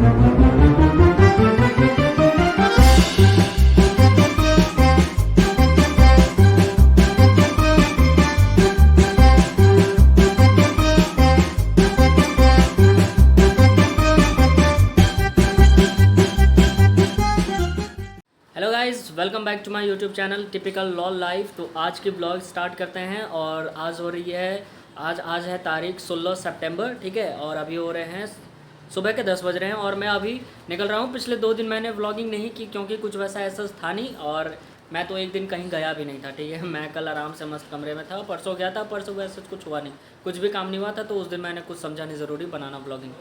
Hello guys, welcome back to my YouTube channel typical lol life. तो आज की blog start करते हैं और आज हो रही है आज है तारीख 16 सितंबर, ठीक है। और अभी हो रहे हैं सुबह के 10 बज रहे हैं और मैं अभी निकल रहा हूँ। पिछले 2 दिन मैंने व्लॉगिंग नहीं की क्योंकि कुछ वैसा ऐसा था नहीं, और मैं तो एक दिन कहीं गया भी नहीं था, ठीक है। मैं कल आराम से मस्त कमरे में था। परसों गया था, परसों वैसे कुछ हुआ नहीं, कुछ भी काम नहीं हुआ था, तो उस दिन मैंने कुछ समझा नहीं ज़रूरी बनाना व्लॉगिंग।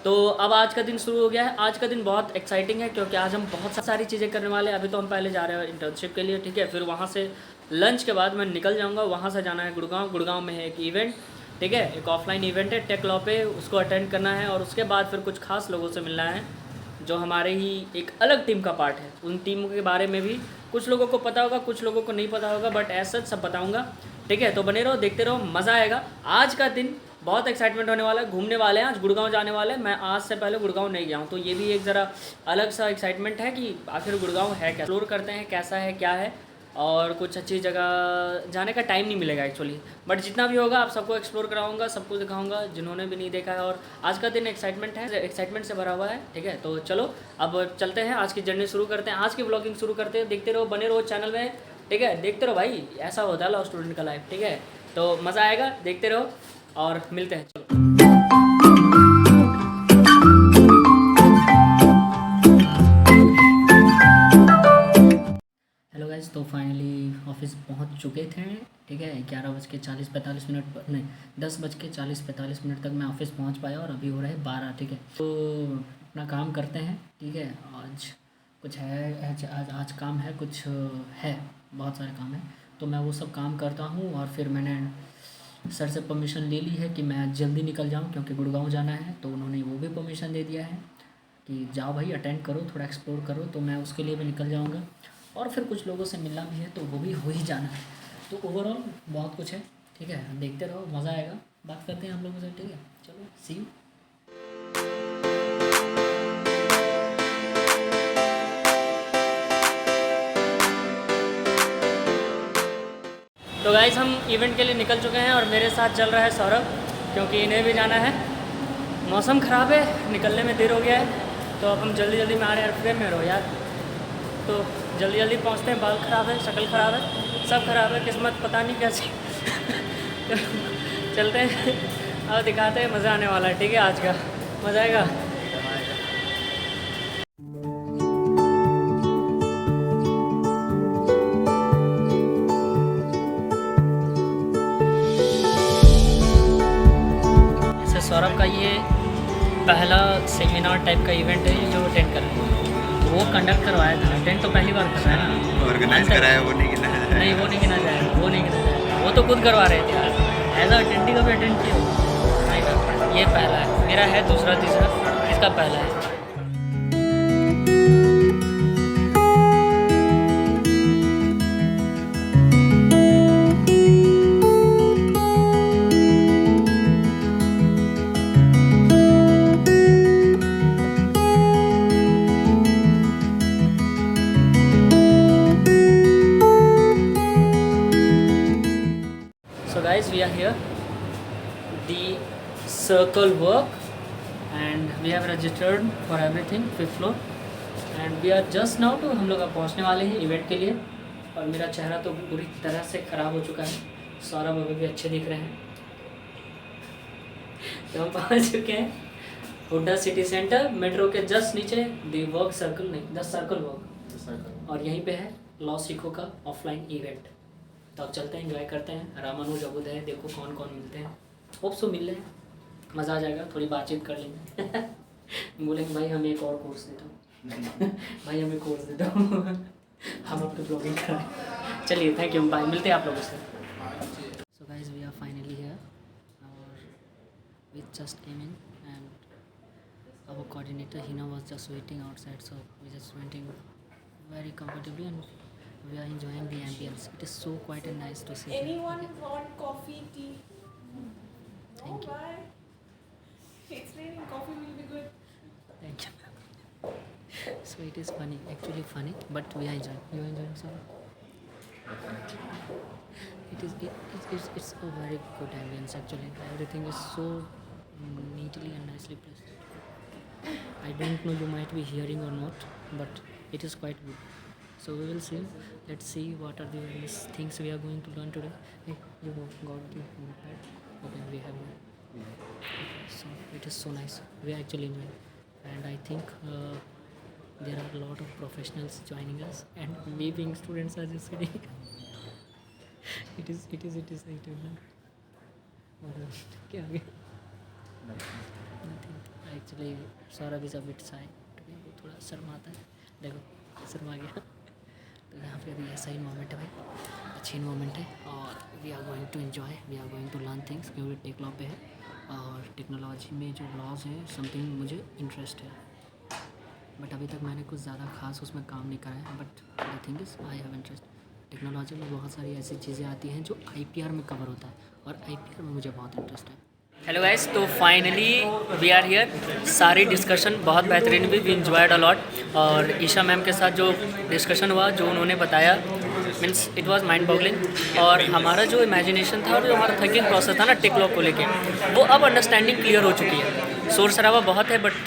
तो अब आज का दिन शुरू हो गया है। आज का दिन बहुत एक्साइटिंग है क्योंकि आज हम बहुत सारी चीज़ें करने वाले हैं। अभी तो हम पहले जा रहे हैं इंटर्नशिप के लिए, ठीक है। फिर वहाँ से लंच के बाद मैं निकल जाऊँगा, वहाँ से जाना है गुड़गांव। गुड़गांव में है एक इवेंट, ठीक है, एक ऑफलाइन इवेंट है टेक लॉ पे, उसको अटेंड करना है। और उसके बाद फिर कुछ खास लोगों से मिलना है जो हमारे ही एक अलग टीम का पार्ट है। उन टीमों के बारे में भी कुछ लोगों को पता होगा, कुछ लोगों को नहीं पता होगा, बट ऐसा सब बताऊँगा, ठीक है। तो बने रहो, देखते रहो, मज़ा आएगा। आज का दिन बहुत एक्साइटमेंट होने वाला है। घूमने वाले हैं, आज गुड़गांव जाने वाले हैं। मैं आज से पहले गुड़गांव नहीं गया हूँ, तो ये भी एक ज़रा अलग सा एक्साइटमेंट है कि आखिर गुड़गांव है क्या, एक्सप्लोर करते हैं कैसा है क्या है। और कुछ अच्छी जगह जाने का टाइम नहीं मिलेगा एक्चुअली, बट जितना भी होगा आप सबको एक्सप्लोर कराऊंगा, सबको दिखाऊंगा जिन्होंने भी नहीं देखा है। और आज का दिन एक्साइटमेंट से भरा हुआ है, ठीक है। तो चलो अब चलते हैं, आज की जर्नी शुरू करते हैं, आज की ब्लॉगिंग शुरू करते हैं। देखते रहो, बने रहो चैनल में, ठीक है। देखते रहो भाई, ऐसा होता है लॉ स्टूडेंट का लाइफ, ठीक है। तो मज़ा आएगा, देखते रहो और मिलते हैं। चलो हेलो गाइस, तो फाइनली ऑफिस पहुंच चुके थे, ठीक है। 11:40-45 मिनट पर नहीं, 10:40-45 मिनट तक मैं ऑफिस पहुंच पाया और अभी हो रहा है 12, ठीक है। तो अपना काम करते हैं, ठीक है। आज कुछ है, आज काम है, कुछ है, बहुत सारे काम है। तो मैं वो सब काम करता हूँ और फिर मैंने सर से परमिशन ले ली है कि मैं जल्दी निकल जाऊं क्योंकि गुड़गांव जाना है। तो उन्होंने वो भी परमिशन दे दिया है कि जाओ भाई, अटेंड करो, थोड़ा एक्सप्लोर करो। तो मैं उसके लिए भी निकल जाऊंगा और फिर कुछ लोगों से मिलना भी है, तो वो भी हो ही जाना है। तो ओवरऑल बहुत कुछ है, ठीक है। देखते रहो, मज़ा आएगा। बात करते हैं हम लोगों से, ठीक है। चलो सी यू। तो गाइस, हम इवेंट के लिए निकल चुके हैं और मेरे साथ चल रहा है सौरभ, क्योंकि इन्हें भी जाना है। मौसम ख़राब है, निकलने में देर हो गया है, तो अब हम जल्दी जल्दी में आ रहे हैं। फ्रेम में रहो यार। तो जल्दी जल्दी पहुंचते हैं। बाल ख़राब है, शक्ल ख़राब है, सब ख़राब है, किस्मत पता नहीं कैसी। चलते हैं, अब दिखाते हैं। मज़ा आने वाला है, ठीक है। आज का मज़ा आएगा। सौरभ का ये पहला सेमिनार टाइप का इवेंट है जो अटेंड कर रहे हैं। वो कंडक्ट करवाया था, अटेंड तो पहली बार कर रहा है ना, ऑर्गेनाइज कराया, वो नहीं गिना जाएगा। नहीं, वो नहीं गिना जाएगा, वो नहीं गिना जाएगा। वो तो खुद करवा रहे थे यार, एज अ अटेंडी कभी अटेंड किया नहीं ना। ये पहला है मेरा, है दूसरा तीसरा, इसका पहला है। So guys, we are here, the circle work, and we have registered for everything, 5th floor, and we are just now to हम लोग अब पहुंचने वाले हैं इवेंट के लिए। और मेरा चेहरा तो पूरी तरह से ख़राब हो चुका है। सौरभ अभी भी अच्छे दिख रहे हैं। तो हम पहुंच चुके हैं हुड्डा सिटी सेंटर, मेट्रो के जस्ट नीचे, द वर्क सर्कल नहीं, द सर्कल वर्क, और यहीं पे है लॉ सीखो का ऑफलाइन इवेंट। तो अब चलते हैं, एंजॉय करते हैं। रामानुज अबुद है, देखो कौन कौन मिलते हैं। होप सो मिल रहे हैं, मज़ा आ जाएगा, थोड़ी बातचीत कर लेंगे। बोलेंगे भाई हमें एक और कोर्स दे दो। भाई हमें कोर्स दे दो। हम आपको ब्लॉगिंग कराएं। चलिए, थैंक यू, बाय, मिलते हैं आप लोगों से। So guys, we are finally here और we just came in and our coordinator Hina was just waiting outside, so we just went in very comfortably and we are enjoying the ambience. It is so quiet and nice to see. Anyone want coffee, tea? Thank you. Bye. It's raining. Coffee will be good. Thank you. So it is funny, actually funny, but we are enjoying. You are enjoying, sir? It's a very good ambience actually. Everything is so neatly and nicely placed. I don't know you might be hearing or not, but it is quite good. So we will see. Let's see what are the various things we are going to learn today. Hey, you got the notepad? Okay, we have one. So it is so nice. We are actually enjoying, and I think there are a lot of professionals joining us, and we being students are just sitting. it is. क्या हो गया? Nothing. Actually, Saurabh is a bit shy. today, वो थोड़ा शर्माता है. देखो शर्मा गया. तो यहाँ पे अभी ऐसा ही मोमेंट है भाई, अच्छी मोमेंट है और we are going to enjoy, we are going to learn things क्योंकि टेक लॉ पे है और टेक्नोलॉजी में जो लॉज है समथिंग मुझे इंटरेस्ट है, बट अभी तक मैंने कुछ ज़्यादा खास उसमें काम नहीं करा है, but the thing is I have interest. Technology में बहुत सारी ऐसी चीज़ें आती हैं जो IPR में कवर होता है और IPR में मुझे बहुत इंटरेस्ट है. हेलो गाइस, तो फाइनली वी आर हियर. सारी डिस्कशन बहुत बेहतरीन हुई, वी इन्जॉयड अ लॉट. और ईशा मैम के साथ जो डिस्कशन हुआ, जो उन्होंने बताया, means it was mind boggling. और हमारा जो इमेजिनेशन था और जो हमारा थिंकिंग प्रोसेस था ना टेक लॉ को लेके, वो अब अंडरस्टैंडिंग क्लियर हो चुकी है. शोर शराबा बहुत है, बट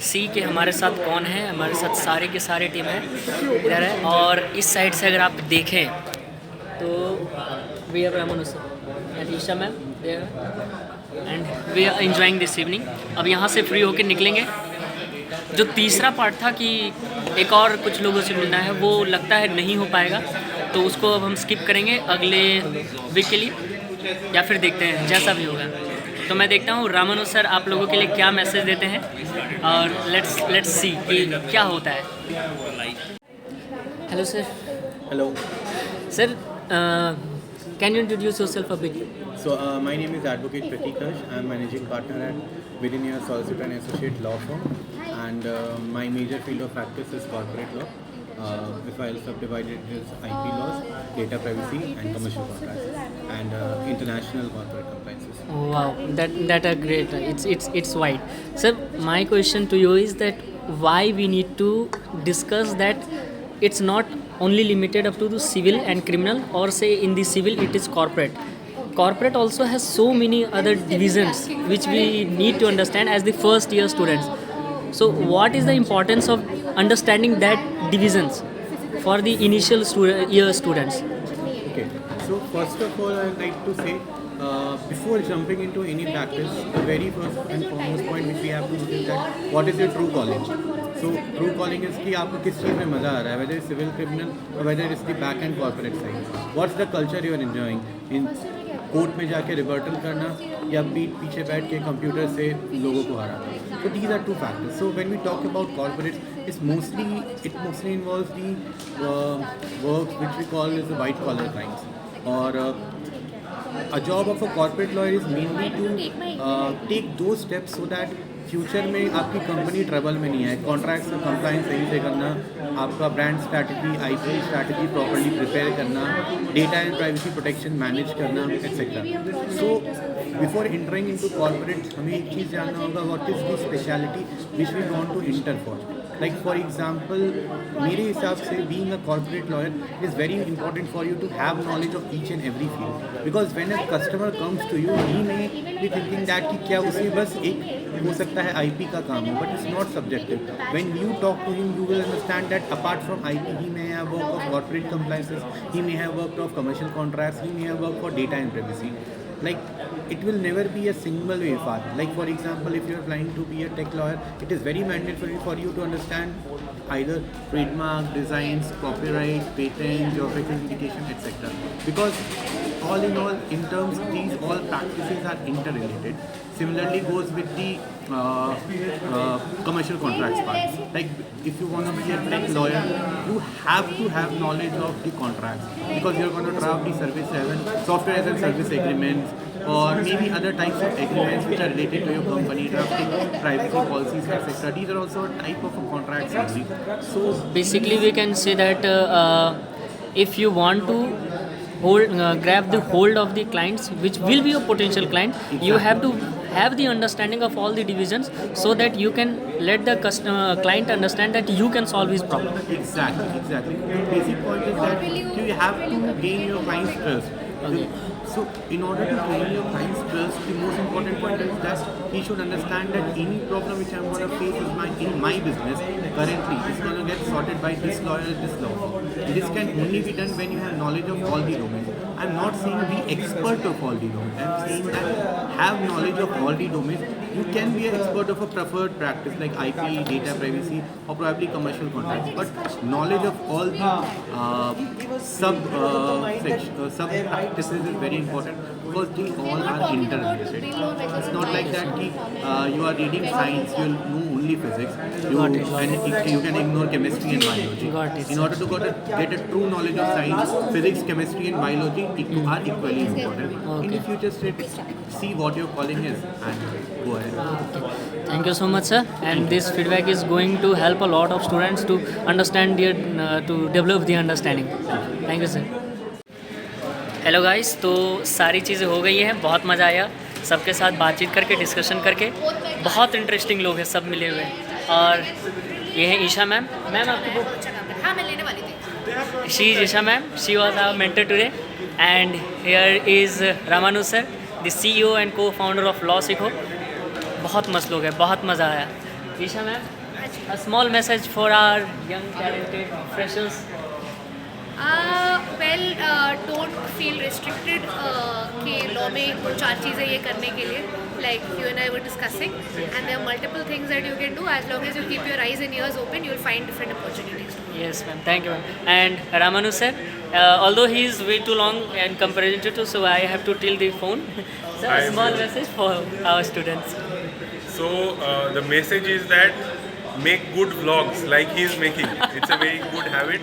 सी के हमारे साथ कौन है, हमारे साथ सारे की सारी टीम है इधर है. और इस साइड से अगर आप देखें तो we are Raman and Isha ma'am and we are enjoying this evening. अब यहाँ से फ्री होकर निकलेंगे. जो तीसरा पार्ट था कि एक और कुछ लोगों से मिलना है, वो लगता है नहीं हो पाएगा, तो उसको अब हम स्किप करेंगे अगले वीक के लिए, या फिर देखते हैं जैसा भी होगा. तो मैं देखता हूँ रामानु सर आप लोगों के लिए क्या मैसेज देते हैं और लेट्स सी कि क्या होता है. Hello sir. Hello. Sir can you introduce yourself a bit? So my name is Advocate Pratikash. I'm managing partner at Vidinaya Solicitor and Associate Law Firm, and my major field of practice is corporate law. If I'll subdivide it as IP laws, data privacy, and commercial contracts, and international corporate compliances. Wow, that are great. It's wide. Sir, my question to you is that why we need to discuss that it's not only limited up to the civil and criminal, or say in the civil it is corporate. Corporate also has so many other divisions which we need to understand as the first year students. So what is the importance of understanding that divisions for the initial year students? Okay. So first of all, I'd like to say, before jumping into any practice, the very first and foremost point which we have to notice that what is your true calling. So true calling is कि आपको किस चीज़ में मज़ा आ रहा है, whether it's civil, criminal, or whether it's the back end corporate side. What's the culture you are enjoying? In court में जाके रिवर्टल करना या पीछे बैठ के कंप्यूटर से लोगों को हराना. So these are two factors. So when we talk about corporates, it mostly involves the work which we call as the white collar crimes. Or a job of a corporate lawyer is mainly to take those steps so that future में आपकी company trouble में नहीं आए. Contracts का compliance सही से करना, आपका brand strategy, IP strategy properly prepare करना, data and privacy protection manage करना, etcetera. So before entering into corporate हमें एक चीज़ जानना होगा, what is the speciality which we want to enter for. Like for example, मेरे हिसाब से being a corporate lawyer, it is very important for you to have knowledge of each and every field, because when a customer comes to you, he may be thinking that कि क्या उसे बस एक हो सकता है IP का काम हो, but it's not subjective. When you talk to him, you will understand that apart from IP, he may have worked of corporate compliances, he may have worked of commercial contracts, he may have worked for data and privacy. Like, it will never be a single way path. Like for example, if you are planning to be a tech lawyer, it is very mandatory for you to understand either trademark, designs, copyright, patent, geographical indication, etc. Because all in all, in terms, these all practices are interrelated. Similarly goes with the commercial contracts part. Like if you want to be a tech lawyer, you have to have knowledge of the contracts, because you're going to draft the service as a software as a service agreements, or maybe other types of agreements which are related to your company, drafting privacy policies, etc. These are also a type of a contracts only. So basically we can say that if you want to grab the hold of the clients which will be your potential client, Exactly. you have to have the understanding of all the divisions so that you can let the client understand that you can solve his problem. Exactly. The basic point is that you have to gain your client's trust. Okay. So in order to gain your client's trust, the most important point is that he should understand that any problem which I'm going to face in my business currently is going to get sorted by this lawyer, this law. This can only be done when you have knowledge of all the domains. I'm not saying be expert of all the domains. I'm saying that have knowledge of all the domains. You can be an expert of a preferred practice like IP, data privacy, or probably commercial contracts. But knowledge of all the sub practices is very important because they all are interrelated. It's not like that you are reading science, you'll know only physics. You can ignore chemistry and biology. Got it. In order to get a true knowledge of science, physics, chemistry, and biology are equally important. In the future, see what your calling is and go ahead. Thank you so much, sir. And this feedback is going to help a lot of students to understand to develop the understanding. Thank you, sir. Hello guys, तो सारी चीज़ें हो गई हैं, बहुत मज़ा आया सबके साथ बातचीत करके, डिस्कशन करके। बहुत इंटरेस्टिंग लोग हैं सब मिले हुए हैं। और ये है ईशा मैम। मैम आपकी बुक? हाँ, मैं लेने वाली थी। She is Isha ma'am, she was our mentor today and here is Ramanu sir, the CEO and co-founder of LawSikho. बहुत मस्त लोग हैं, बहुत मज़ा आया। Isha ma'am, a small message for our young talented freshers. Don't feel restricted कि लॉ में 4 चीज़ें ये करने के लिए, like you and I were discussing, and there are multiple things that you can do as long as you keep your eyes and ears open. You'll find different opportunities. Yes, ma'am. Thank you, ma'am. And Ramanu sir, although he is way too long in comparison to, so I have to till the phone. So a small message for our students. So the message is that make good vlogs like he is making. It's a very good habit.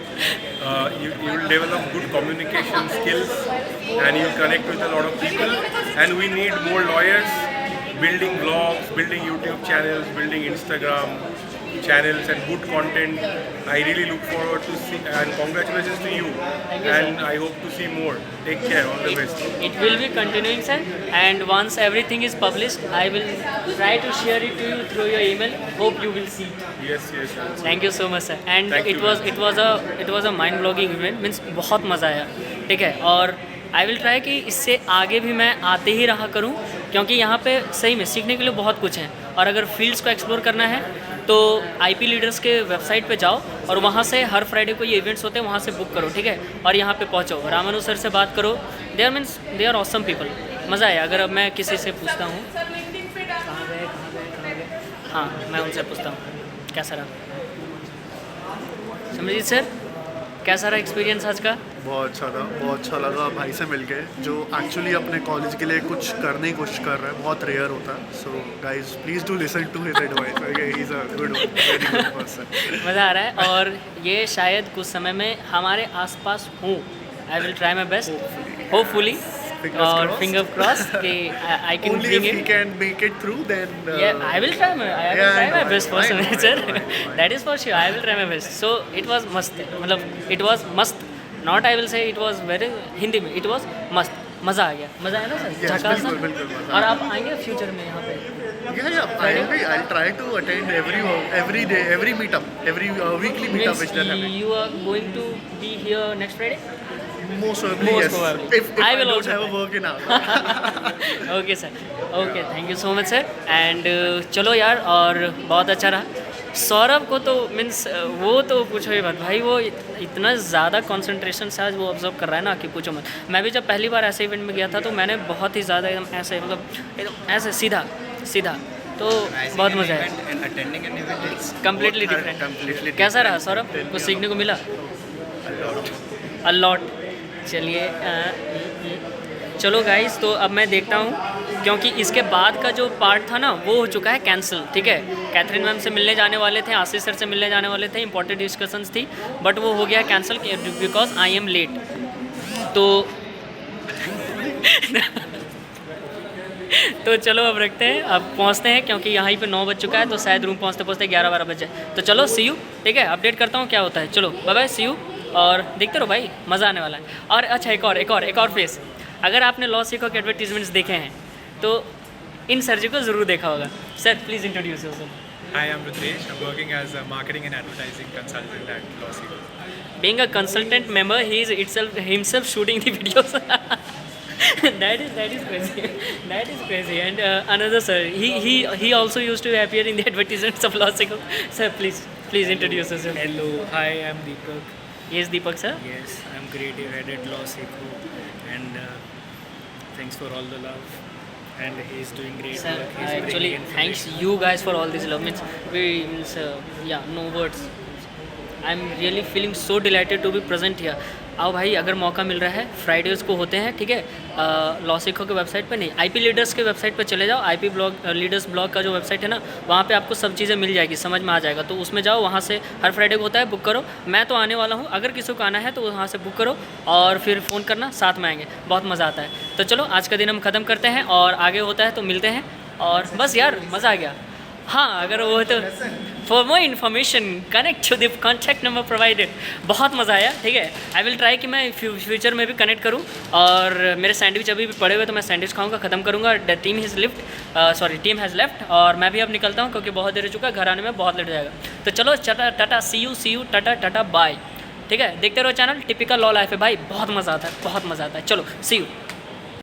You will develop good communication skills and you will connect with a lot of people. And we need more lawyers building vlogs, building YouTube channels, building Instagram channels and good content. I really look forward to see, and congratulations to you. And I hope to see more. Take care. All the best. It will be continuing, sir. And once everything is published, I will try to share it to you through your email. Hope you will see it. Yes. Thank you so much, sir. And Thank you, it was a mind blogging event. Means बहुत मज़ा आया, ठीक है। और I will try कि इससे आगे भी मैं आते ही रहा करूं, क्योंकि यहाँ पे सही में सीखने के लिए बहुत कुछ है। और अगर फील्ड्स को एक्सप्लोर करना है तो IP लीडर्स के वेबसाइट पे जाओ और वहाँ से हर फ्राइडे को ये इवेंट्स होते हैं, वहाँ से बुक करो, ठीक है। और यहाँ पे पहुँचो, रामानु सर से बात करो। They are awesome people. मज़ा आया। अगर अब मैं किसी से पूछता हूँ, कहाँ गए, हाँ, मैं उनसे पूछता हूँ कैसा रहा। समझिए सर, कैसा रहा एक्सपीरियंस आज का? बहुत अच्छा लगा भाई से मिलके, जो एक्चुअली अपने कॉलेज के लिए कुछ करने की कोशिश कर रहा है। बहुत रेयर होता है। So guys please do listen to his advice. He is a good very good person. मज़ा आ रहा है और ये शायद कुछ समय में हमारे आसपास हूँ। I will try my best, hopefully, और फिंगर क्रॉस कि I can Only if he can make it through, then I will try my best for semester. That is for sure. I will try my best. So it was must. मतलब it was must. Not I will say it was very Hindi में it was must. मज़ा आ गया। मज़ा आया ना sir? Yes, झकास ना? बिल्कुल मज़ा और आप आएंगे फ्यूचर में यहाँ पे? I'll try to attend every day, every meetup, every weekly meetup which they're having. You are going to be here next Friday? Most probably, Most yes. probably. If I I will don't also have a try. work in hour. Okay sir, okay, thank you so much sir. And चलो यार, और बहुत अच्छा रहा। सौरभ को तो means वो तो पूछो ही मत भाई, वो इतना ज़्यादा कंसंट्रेशन से आज वो ऑब्जर्व कर रहा है ना कि पूछो मत। मैं भी जब पहली बार ऐसे इवेंट में गया था तो मैंने बहुत ही ज़्यादा एकदम ऐसे, मतलब एकदम ऐसे सीधा तो बहुत मज़ा आया। Completely different. कैसा रहा सौरभ? कुछ सीखने को मिला? अलॉट। चलिए चलो गाइस, तो अब मैं देखता हूँ, क्योंकि इसके बाद का जो पार्ट था ना वो हो चुका है कैंसिल, ठीक है। कैथरीन मैम से मिलने जाने वाले थे, आशीष सर से मिलने जाने वाले थे, इंपॉर्टेंट डिस्कशंस थी, बट वो हो गया cancel because I am late. तो तो चलो अब रखते हैं, अब पहुंचते हैं, क्योंकि यहाँ पे 9 बज चुका है, तो शायद रूम पहुंचते 11-12 बज जाए। तो चलो सी यू, ठीक है, अपडेट करता हूँ क्या होता है। चलो बाय बाय, सी यू, और देखते रहो भाई, मज़ा आने वाला है। और अच्छा, एक और फेस, अगर आपने लॉ सीखो के एडवर्टीजमेंट्स देखे हैं तो इन सर जी को ज़रूर देखा होगा। Sir please introduce yourself. Hi, I'm Rutresh. I'm working as a marketing and advertising consultant at Lossy. Being a consultant member, he is himself shooting the videos. that is crazy. That is crazy. And another sir, he also used to appear in the advertisements of Lossy. Sir, please introduce yourself. Hello, hi, I'm Deepak. Yes, Deepak sir. Yes, I'm creative head at Lossico, and thanks for all the love. And he's doing great Sir, work. He's actually bringing thanks information. you guys for all this love. Yeah, no words. I'm really feeling so delighted to be present here. आओ भाई, अगर मौका मिल रहा है, Fridays को होते हैं, ठीक है, लॉसिको के वेबसाइट पे नहीं, IP लीडर्स के वेबसाइट पे चले जाओ। IP ब्लॉग लीडर्स ब्लॉग का जो वेबसाइट है ना, वहाँ पे आपको सब चीज़ें मिल जाएगी, समझ में आ जाएगा। तो उसमें जाओ, वहाँ से हर फ्राइडे को होता है, बुक करो। मैं तो आने वाला हूँ, अगर किसी को आना है तो वहाँ से बुक करो और फिर फ़ोन करना, साथ में आएंगे, बहुत मज़ा आता है। तो चलो आज का दिन हम ख़त्म करते हैं और आगे होता है तो मिलते हैं। और बस यार, मज़ा आ गया। हाँ, अगर वो तो for more information connect to the contact number provided. बहुत मज़ा आया, ठीक है। आई विल ट्राई कि मैं फ्यूचर में भी कनेक्ट करूँ। और मेरे सैंडविच अभी भी पड़े हुए, तो मैं सैंडविच खाऊंगा, ख़त्म करूँगा। टीम हैज़ लेफ्ट और मैं भी अब निकलता हूँ क्योंकि बहुत देर हो चुका है, घर आने में बहुत लेट हो जाएगा। तो चलो टाटा, सी यू टाटा बाय। ठीक है, देखते रहो चैनल टिपिकल लॉ लाइफ है भाई, बहुत मज़ा आता है, बहुत मज़ा आता है। चलो सी यू।